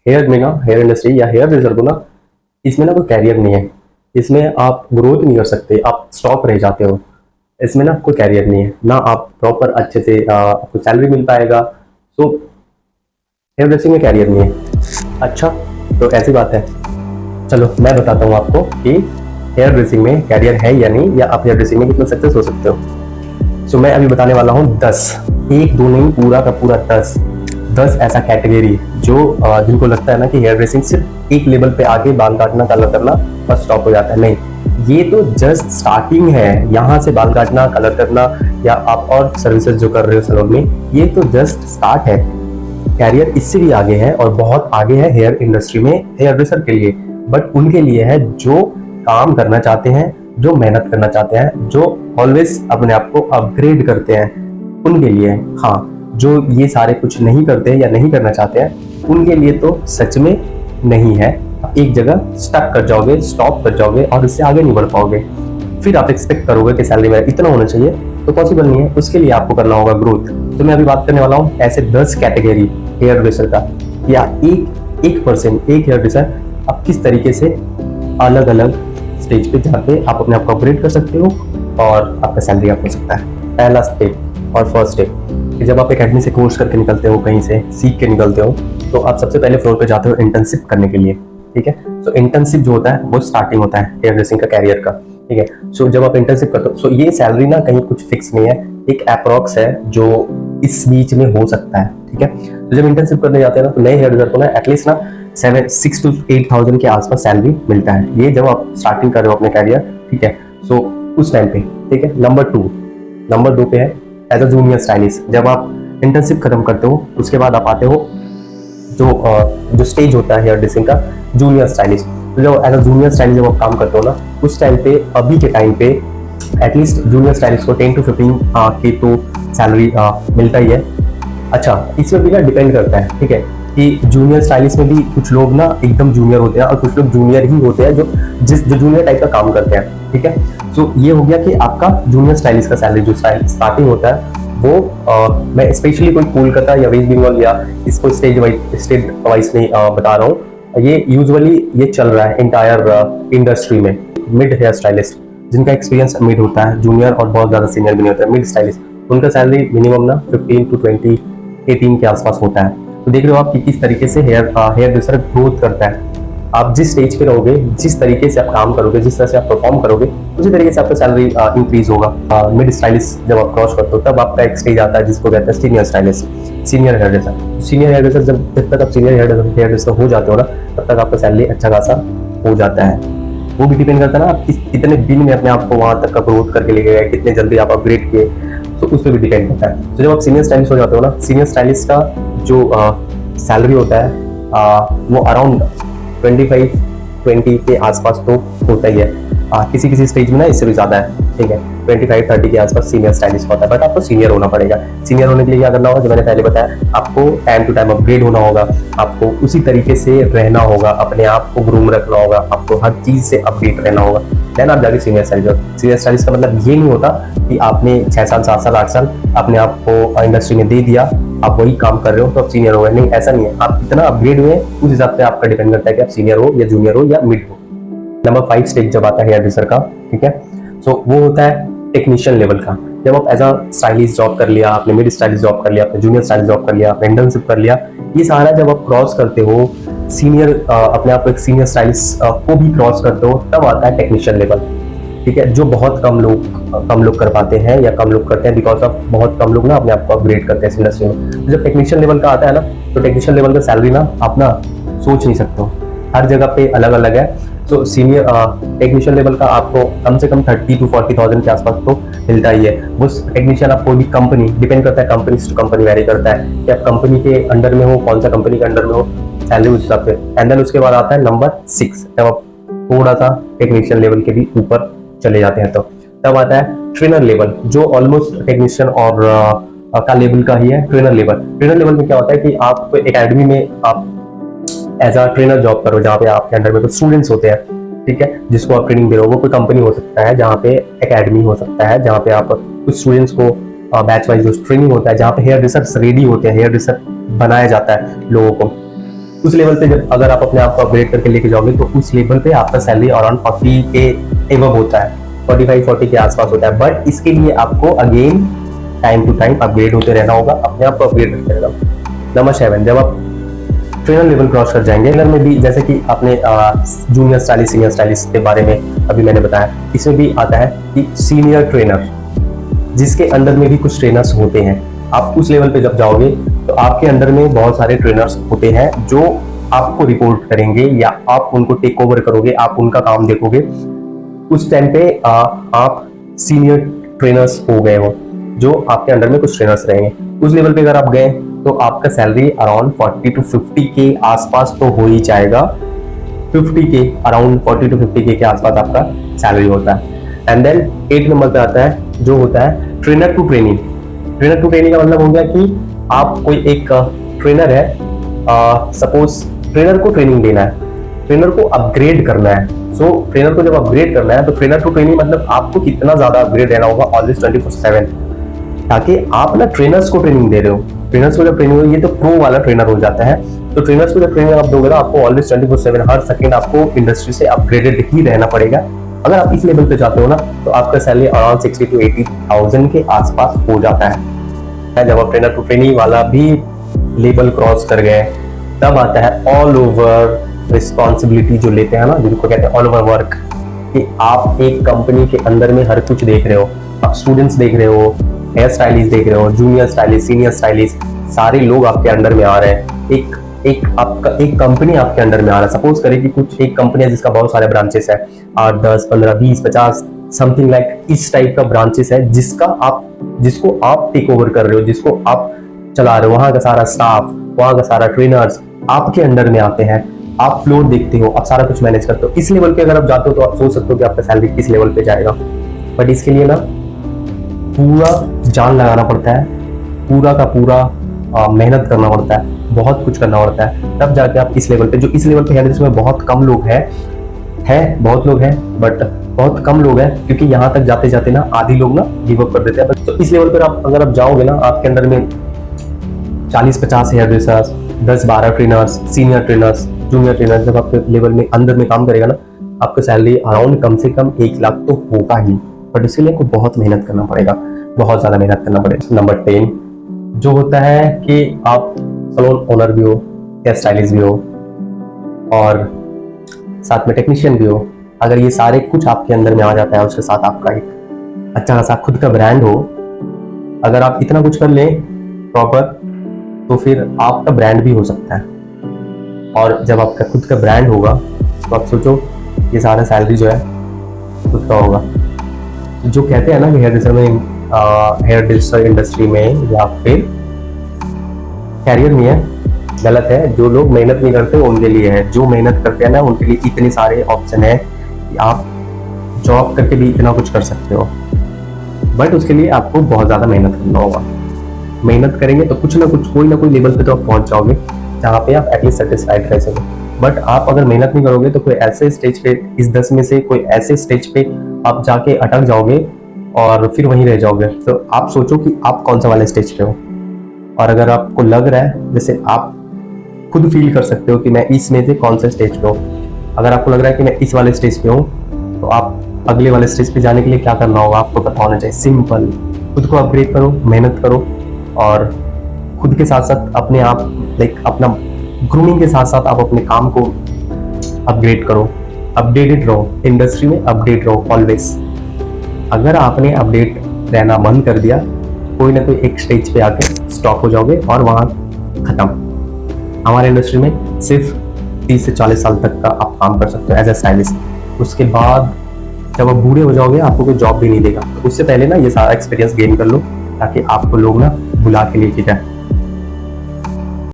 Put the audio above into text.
Hair में ना, hair industry या हेयर ड्रेसर को ना, इसमें ना कोई कैरियर नहीं है। इसमें आप ग्रोथ नहीं कर सकते, आप स्टॉप रह जाते हो। इसमें ना कोई कैरियर नहीं है, ना आप प्रॉपर अच्छे से आपको सैलरी मिल पाएगा। तो हेयर ड्रेसिंग में कैरियर नहीं है। अच्छा, तो ऐसी बात है। चलो मैं बताता हूँ आपको कि हेयर ड्रेसिंग में कैरियर है या नहीं, या आप हेयर ड्रेसिंग में कितना सक्सेस हो सकते हो। सो मैं अभी बताने वाला हूँ 10, एक दो नहीं, पूरा का पूरा 10 ऐसा कैटेगरी जो जिनको लगता है ना कि हेयर ड्रेसिंग सिर्फ एक लेवल पे आके बाल काटना, कलर करना बस स्टॉप हो जाता है। नहीं, ये तो जस्ट स्टार्टिंग है। यहाँ से बाल काटना, कलर करना या आप और सर्विसेज जो कर रहे हो सैलून में, ये तो जस्ट स्टार्ट है। कैरियर इससे भी आगे है और बहुत आगे है हेयर इंडस्ट्री में हेयर ड्रेसर के लिए। बट उनके लिए है जो काम करना चाहते हैं, जो मेहनत करना चाहते हैं, जो ऑलवेज अपने आप को अपग्रेड करते हैं, उनके लिए। हाँ, जो ये सारे कुछ नहीं करते हैं या नहीं करना चाहते हैं, उनके लिए तो सच में नहीं है। एक जगह स्टक कर जाओगे, स्टॉप कर जाओगे और इससे आगे नहीं बढ़ पाओगे। फिर आप एक्सपेक्ट करोगे कि सैलरी मेरा इतना होना चाहिए, तो पॉसिबल नहीं है। उसके लिए आपको करना होगा ग्रोथ। तो मैं अभी बात करने वाला हूँ ऐसे 10 कैटेगरी हेयर ड्रेसर का, या एक पर्सन, एक हेयर ड्रेसर आप किस तरीके से अलग अलग स्टेज पे जाके आप अपने आप को अपग्रेड कर सकते हो और आपका सैलरी अप हो सकता है। पहला स्टेप और फर्स्ट स्टेप कि जब आप एकेडमी से कोर्स करके निकलते हो, कहीं से सीख के निकलते हो, तो आप सबसे पहले फ्लोर पे जाते हो इंटर्नशिप करने के लिए। ठीक है, तो इंटर्नशिप जो होता है वो स्टार्टिंग होता है हेयर ड्रेसिंग का कैरियर का। ठीक है, सो जब आप इंटर्नशिप करते हो, सो ये सैलरी ना कहीं कुछ फिक्स नहीं है, एक अप्रॉक्स है जो इस बीच में हो सकता है। ठीक है, तो जब इंटर्नशिप करने जाते हैं ना, तो नए हेयर ड्रेसर को ना एटलीस्ट ना 6 to 8,000 के आसपास सैलरी मिलता है। ये जब आप स्टार्टिंग कर रहे हो अपने कैरियर। ठीक है, सो उस टाइम पे। ठीक है, नंबर 2 पे है एज अ जूनियर स्टाइलिस्ट। जब आप इंटर्नशिप खत्म करते हो, उसके बाद आप आते हो जो स्टेज होता है हेयर ड्रेसिंग का, जूनियर स्टाइलिस्ट। तो जब एज अ जूनियर स्टाइलिस्ट जब आप काम करते हो ना, उस टाइम पे, अभी के टाइम पे एटलीस्ट जूनियर स्टाइलिस्ट को 10 to 15 की तो सैलरी मिलता ही है। अच्छा, इसमें भी ना डिपेंड करता है। ठीक है, कि जूनियर स्टाइलिस्ट में भी कुछ लोग ना एकदम जूनियर होते हैं और कुछ लोग जूनियर ही होते हैं जो जूनियर टाइप का काम करते हैं। ठीक है, तो ये हो गया कि आपका जूनियर स्टाइलिस्ट का सैलरी जो स्टार्टिंग होता है वो मैं स्पेशली कोई कोलकाता या वेस्ट बंगाल या इसको स्टेट वाइज नहीं बता रहा हूँ। ये यूजुअली ये चल रहा है इंटायर इंडस्ट्री में। मिड हेयर स्टाइलिस्ट जिनका एक्सपीरियंस मिड होता है, जूनियर और बहुत ज़्यादा सीनियर भी नहीं होता है, मिड स्टाइलिस्ट, उनका सैलरी मिनिमम ना 15 to 20, 18 के आसपास होता है। तो देख रहे हो आप कि किस तरीके से हेयर ड्रेसर ग्रोथ करता है। आप जिस स्टेज पे रहोगे, जिस तरीके से आप काम करोगे, जिस तरह से आप परफॉर्म करोगे, उसी तरीके से आपका सैलरी इंक्रीज होगा। मिड स्टाइलिस्ट जब आप क्रॉस करते हो, तब आपका एक स्टेज आता है जिसको कहते हैं senior stylist, senior hair dresser. Senior hair dresser जब तक आप सीनियर हेयर ड्रेसर हो जाते हो ना, तब तक आपका सैलरी अच्छा खासा हो जाता है। वो भी डिपेंड करता है ना आप कितने दिन में अपने आप को वहां तक का ग्रोथ करके ले गए, कितने जल्दी आप अपग्रेड किए, तो उस पर भी डिपेंड करता है। तो जब आप सीनियर स्टाइलिस्ट हो जाते हो ना, सीनियर स्टाइलिस्ट का जो सैलरी होता है वो अराउंड 25-20 के आसपास तो होता ही है। किसी किसी स्टेज में ना इससे भी ज्यादा है। ठीक है, 25-30 के आसपास सीनियर स्टाइलिस्ट होता है। बट आपको सीनियर होना पड़ेगा। सीनियर होने के लिए क्या करना होगा, जो मैंने पहले बताया, आपको टाइम टू टाइम अपग्रेड होना होगा, आपको उसी तरीके से रहना होगा, अपने आप को ग्रूम रखना होगा, आपको हर चीज से अपडेट रहना होगा, देन आप जाके सीनियर स्टाइलिस्ट। सीनियर स्टाइलिस्ट का मतलब ये नहीं होता कि आपने 6 साल 7 साल 8 साल अपने आप को इंडस्ट्री में दे दिया, आप वही काम कर रहे हो तो आप सीनियर हो गए। नहीं, ऐसा नहीं है। आप कितना अपग्रेड हुए उस हिसाब से आपका डिपेंड करता है कि आप सीनियर हो या जूनियर हो या मिड हो। नंबर 5 स्टेज जब आता है हेयर ड्रेसर का, ठीक है, सो वो होता है टेक्नीशियन लेवल का। जब आप एज अ स्टाइलिस्ट जॉब कर लिया, आपने मिड स्टाइलिस्ट जॉब कर लिया, आपने जूनियर स्टाइलिस्ट जॉब कर लिया, आपने इंटर्नशिप कर लिया, ये सारा जब आप क्रॉस करते हो, सीनियर अपने आप को एक सीनियर स्टाइलिस्ट को भी क्रॉस करते हो, तब आता है टेक्नीशियन लेवल। ठीक है, जो बहुत कम लोग कर पाते हैं या कम लोग करते हैं, बिकॉज ऑफ बहुत कम लोग ना अपने आप को अपग्रेड करते हैं इस इंडस्ट्री में। तो जब टेक्नीशियन लेवल का आता है ना, तो टेक्नीशियन लेवल का सैलरी ना आप ना सोच नहीं सकते हो, हर जगह पे अलग अलग है। तो सीनियर टेक्नीशियन लेवल का आपको कम से कम 30 to 40,000 के आसपास तो मिलता ही है। वो टेक्नीशियन आप कोई भी कंपनी, डिपेंड करता है कंपनी टू कंपनी वेरी करता है कि आप कंपनी के अंडर में हो, कौन सा कंपनी के अंडर में हो, सैलरी उस हिसाब से। एंड देन उसके बाद आता है नंबर 6, जब आप थोड़ा सा टेक्नीशियन लेवल के भी ऊपर चले जाते हैं, तो तब आता है ट्रेनर लेवल, जो ऑलमोस्ट टेक्नीशियन और का लेवल का ही है। ट्रेनर लेवल में क्या होता है कि आप एकेडमी में आप एज अ ट्रेनर जॉब करो, जहाँ पे आपके अंडर में कुछ स्टूडेंट्स होते हैं। ठीक है, जिसको आप ट्रेनिंग दे रहे हो, वो कोई कंपनी हो सकता है, जहाँ पे एकेडमी हो सकता है, जहाँ पे आप कुछ स्टूडेंट्स को बैच वाइज ट्रेनिंग होता है, जहाँ पे हेयर ड्रेसर्स रेडी होते हैं, हेयर ड्रेसर बनाया जाता है लोगों को। उस लेवल पे जब अगर आप अपने आप को अपग्रेड करके लेके जाओगे तो उस लेवल पे आपका सैलरी अराउंड 40 के एवब होता है, 45-40 के आसपास होता है। बट इसके लिए आपको again time to time upgrade होते रहना होगा, अपने आप को अपग्रेड करते रहना। नंबर 7, जब आप ट्रेनर लेवल क्रॉस कर जाएंगे, ट्रेनर में भी जैसे कि आपने जूनियर स्टाइलिस्ट, सीनियर स्टाइलिस्ट के बारे में अभी मैंने बताया, इसमें भी आता है कि सीनियर ट्रेनर, जिसके अंडर में भी कुछ ट्रेनर्स होते हैं। आप उस लेवल पे जब जाओगे तो आपके अंडर में बहुत सारे ट्रेनर्स होते हैं जो आपको रिपोर्ट करेंगे या आप उनको टेक ओवर करोगे, आप उनका काम देखोगे। उस टाइम पे आप सीनियर ट्रेनर्स हो गए हो, जो आपके अंडर में कुछ ट्रेनर्स रहेंगे। उस लेवल पे अगर आप गए तो आपका सैलरी अराउंड 40 to 50 के आसपास तो हो ही जाएगा। 50 के अराउंड 40 to 50 के आसपास आपका सैलरी होता है। एंड देन 8 नंबर पे आता है जो होता है trainer to training. Trainer to training का मतलब हो गया कि आप कोई एक ट्रेनर है, सपोज ट्रेनर को ट्रेनिंग देना है, ट्रेनर को अपग्रेड करना है। सो ट्रेनर को जब अपग्रेड करना है तो ट्रेनर टू ट्रेनिंग मतलब आपको कितना ज्यादा अपग्रेड रहना होगा ऑलवेज 24/7, ताकि आप ना ट्रेनर्स को ट्रेनिंग दे रहे हो। ट्रेनर्स को जब ट्रेनिंग हो, ये तो प्रो वाला ट्रेनर हो जाता है। तो ट्रेनर्स को जब ट्रेनिंग आप दोगे ना, आपको ऑलवेज 24/7 हर सेकंड आपको इंडस्ट्री से अपग्रेडेड ही रहना पड़ेगा। अगर आप इस लेवल पे जाते हो ना तो आपका सैलरी अराउंड 60 to 80,000 के आसपास हो जाता है। जब आप ट्रेनर टू ट्रेनिंग वाला भी लेवल क्रॉस कर गए, तब आता है ऑल ओवर रिस्पॉन्सिबिलिटी जो लेते हैं ना, जिनको कहते हैं ऑल ओवर वर्क, कि आप एक कंपनी के अंदर में हर कुछ देख रहे हो। आप स्टूडेंट्स देख रहे हो, हेयर स्टाइलिस्ट देख रहे हो, जूनियर स्टाइलिस्ट, सीनियर स्टाइलिस्ट, सारे लोग आपके अंडर में आ रहे हैं। एक कंपनी आपके अंडर में आ रहा है। सपोज करें कि कुछ एक कंपनी है जिसका बहुत सारे ब्रांचेस है, 8, 10, 15, 20, 50 समथिंग लाइक इस टाइप का ब्रांचेस है, जिसको आप टेक ओवर कर रहे हो, जिसको आप चला रहे हो। वहां का सारा स्टाफ, वहां का सारा ट्रेनर्स आपके अंडर में आते हैं। आप फ्लोर देखते हो, आप सारा कुछ मैनेज करते हो। इस लेवल पे अगर आप जाते हो तो आप सोच सकते हो कि आपका सैलरी किस लेवल पे जाएगा। बट इसके लिए ना पूरा जान लगाना पड़ता है, पूरा का पूरा मेहनत करना पड़ता है, बहुत कुछ करना पड़ता है, तब जाके आप इस लेवल पे, जो इस लेवल पे है जिसमें बहुत कम लोग हैं, बहुत लोग हैं बट बहुत कम लोग हैं, क्योंकि यहाँ तक जाते जाते ना आधी लोग ना गिव अप कर देते हैं। तो इस लेवल पर आप अगर आप जाओगे ना, आपके अंदर में 40-50 hair dressers, 10-12 trainers, senior trainers, junior trainers, जब आपके लेवल में अंदर में काम करेगा ना, आपका सैलरी अराउंड कम से कम 1 लाख तो होगा ही। बट इसके लिए आपको बहुत मेहनत करना पड़ेगा, बहुत ज्यादा मेहनत करना पड़ेगा। नंबर 10 जो होता है कि आप सैलून ओनर भी हो, हेयर स्टाइलिस्ट भी हो और साथ में टेक्नीशियन भी हो। अगर ये सारे कुछ आपके अंदर में आ जाता है, उसके साथ आपका एक अच्छा खासा खुद का ब्रांड हो, अगर आप इतना कुछ कर लें प्रॉपर, तो फिर आपका ब्रांड भी हो सकता है। और जब आपका खुद का ब्रांड होगा तो आप सोचो ये सारा सैलरी जो है खुद का होगा। जो कहते हैं ना कि हेयर ड्रेसर इंडस्ट्री में या फिर कैरियर में है, गलत है। जो लोग मेहनत नहीं करते उनके लिए है, जो मेहनत करते हैं ना उनके लिए इतने सारे ऑप्शन है कि आप जॉब करके भी इतना कुछ कर सकते हो। बट उसके लिए आपको बहुत ज़्यादा मेहनत करना होगा। मेहनत करेंगे तो कुछ ना कुछ, कोई ना कोई लेवल पे तो आप पहुंच जाओगे जहाँ पे आप एटलीस्ट सेटिस्फाइड रह सको। बट आप अगर मेहनत नहीं करोगे तो कोई ऐसे स्टेज पे, इस 10 में से कोई ऐसे स्टेज पे आप जाके अटक जाओगे और फिर वहीं रह जाओगे। तो आप सोचो कि आप कौन सा वाले स्टेज पे हो। और अगर आपको लग रहा है, जैसे आप खुद फील कर सकते हो कि मैं इसमें से कौन सा स्टेज पे हूँ, अगर आपको लग रहा है कि मैं इस वाले स्टेज पे हूँ, तो आप अगले वाले स्टेज पे जाने के लिए क्या करना होगा आपको पता होना चाहिए। सिंपल, खुद को अपग्रेड करो, मेहनत करो और खुद के साथ साथ अपने आप अपना ग्रूमिंग के साथ साथ आप अपने काम को अपग्रेड करो, अपडेटेड रहो, इंडस्ट्री में अपडेट रहो ऑलवेज। अगर आपने अपडेट रहना बंद कर दिया, कोई ना कोई एक स्टेज पे आके स्टॉप हो जाओगे और वहां खत्म। हमारे इंडस्ट्री में सिर्फ 30 से 40 साल तक का आप काम कर सकते हो एज ए स्टाइलिस्ट। उसके बाद जब आप बूढ़े हो जाओगे आपको कोई जॉब भी नहीं देगा। तो उससे पहले ना ये सारा एक्सपीरियंस गेन कर लो, ताकि आपको लोग ना बुला के लेके जाए।